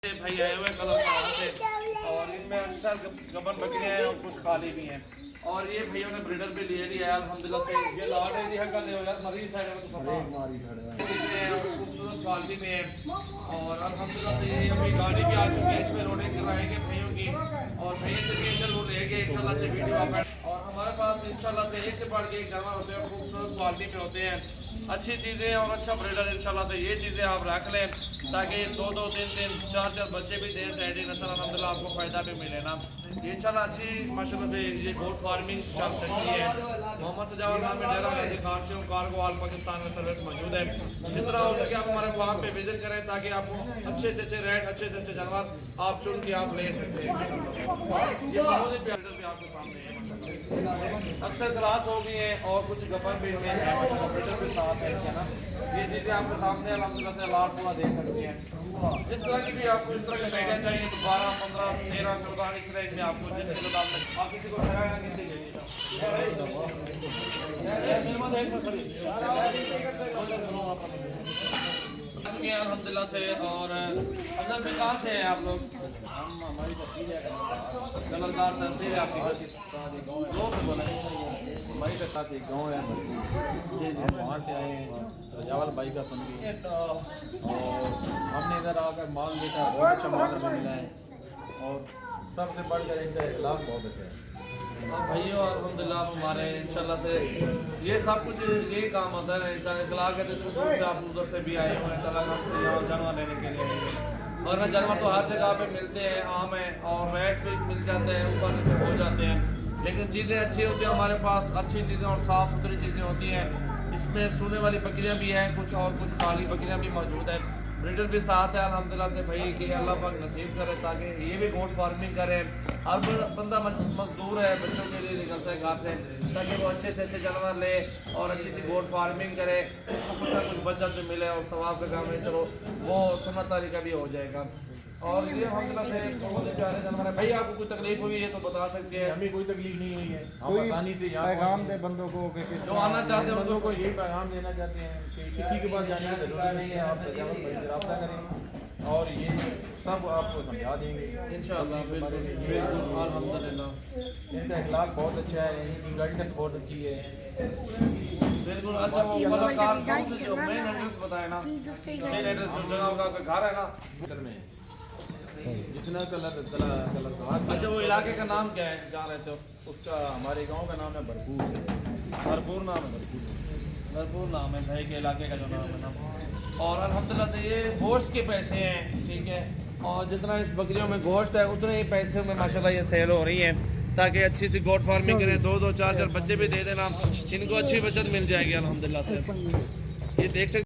بھائی آئے ہوئے کلر سے اور ان میں اکثر گبن بکریاں ہیں اور کچھ کالی بھی ہیں اور یہ بھائیوں نے بریڈر بھی لے لیا ہے الحمدللہ سے یہ لاٹ ہے یہ کا لے یار مریض ہے خوبصورت کوالٹی میں ہے اور الحمدللہ سے یہ ابھی گاڑی بھی آ چکی ہے اس میں روڈنگ کروائیں گے بھائیوں کی اور بھائی سے بھی انٹرویو لے گے انشاءاللہ سے ویڈیو آپ اور ہمارے پاس انشاءاللہ سے ایک سے بڑھ کے ایک جانور ہوتے ہیں خوبصورت کوالٹی میں ہوتے ہیں اچھی چیزیں اور اچھا بریڈر انشاءاللہ سے یہ چیزیں آپ رکھ لیں تاکہ دو دو تین تین چار چار بچے بھی دیں ٹریڈنگ نسل الحمدللہ آپ کو فائدہ بھی ملے نا یہ انشاءاللہ اچھی ماشاءاللہ سے یہ گوٹ فارمنگ چل سکتی ہے محمد سجاوت نام میں ڈیرا غازی خان کارگو آل پاکستان میں سروس موجود ہے جتنا ہو سکے آپ ہمارے فارم پہ وزٹ کریں تاکہ آپ کو اچھے سے اچھے ریٹ اچھے سے اچھے جانور آپ چن کے آپ لے سکتے ہیں یہ بہت ہی پیارا بھی آپ کے سامنے ہے ماشاءاللہ اکثر کلاس ہو گئی ہیں اور کچھ گبر بھی ہوئے ہیں ماشاءاللہ بھی ساتھ ہے نا یہ چیزیں آپ کے سامنے الحمدللہ سے لاٹ پورا دیکھ سکتی ہیں جس طرح کی بھی آپ کو اس طرح کی میڈیا چاہیے تو 12 15 13 14 اس رینج میں آپ کو جن کے مطابق آپ کسی کو شرایا کسی لے لیجیے الحمدللہ سے اور اندر میں کہاں سے ہیں آپ لوگ کلردار تحصیل ہے آپ کی زور سے بولیں ہماری کے ساتھ ایک گاؤں ہے ہم وہاں سے آئے ہیں رجاول بھائی کا سنگی اور ہم نے ادھر آ کر مال دیکھا بہت اچھا مال ہمیں ملا ہے اور سب سے بڑھ کر ان کا اخلاق بہت اچھا ہے بھائیو الحمدللہ ہمارے انشاءاللہ سے یہ سب کچھ یہی کام ہوتا ہے انسان اخلاق ہے تو دور سے آپ ادھر سے بھی آئے ہوئے ہیں تعالیٰ ہم سے یہاں جانور لینے کے لیے ورنہ جانور تو ہر جگہ پہ ملتے ہیں عام ہیں اور ریٹ بھی مل جاتے ہیں اوپر نیچے ہو جاتے ہیں لیکن چیزیں اچھی ہوتی ہیں ہمارے پاس اچھی چیزیں اور صاف ستھری چیزیں ہوتی ہیں اس میں سونے والی بکریاں بھی ہیں کچھ اور کچھ کالی بکریاں بھی موجود ہیں بریڈر بھی ساتھ ہے الحمدللہ سے بھائی کہ اللہ پاک نصیب کرے تاکہ یہ بھی گوٹ فارمنگ کرے ہر بندہ مزدور ہے بچوں کے لیے نکلتا ہے گھر سے تاکہ وہ اچھے سے اچھے جانور لے اور اچھی سی گوٹ فارمنگ کرے اس کو کچھ نہ کچھ بچت بھی ملے اور ثواب کا کام ہے چلو وہ سنت طریقہ بھی ہو جائے گا اور یہ الحمدللہ سے بہت ہی پیارے جانور ہیں بھائی آپ کو کوئی تکلیف ہوئی ہے تو بتا سکتے ہیں ہمیں کوئی تکلیف نہیں ہوئی ہے ہم آسانی سے یہاں پیغام دے بندوں کو کہ جو آنا چاہتے ہیں بندوں کو یہی پیغام دینا چاہتے ہیں کہ کسی کے پاس جانے کی ضرورت نہیں ہے آپ رجاول بھائی سے رابطہ کریں اور یہ سب آپ کو سمجھا دیں گے انشاءاللہ بالکل الحمدللہ ان کا اخلاق بہت اچھا ہے ان کی گائیڈنس بہت اچھی ہے بالکل اچھا وہ ملاقار جو مین ایڈریس بتائے نا مین ایڈریس جو جگہ کا گھر ہے نا میں جتنا کلر اچھا وہ علاقے کا نام کیا ہے جہاں رہتے ہو اس کا ہمارے گاؤں کا نام ہے بھرپور بھرپور نام ہے بھرپور نام ہے بھائی کے علاقے کا جو نام ہے نا اور الحمدللہ سے یہ گوشت کے پیسے ہیں ٹھیک ہے اور جتنا اس بکریوں میں گوشت ہے اتنے ہی پیسے میں ماشاءاللہ یہ سیل ہو رہی ہیں تاکہ اچھی سی گوٹ فارمنگ کریں دو دو چار چار بچے بھی دے دینا ان کو اچھی بچت مل جائے گی الحمدللہ سے یہ دیکھ سکتے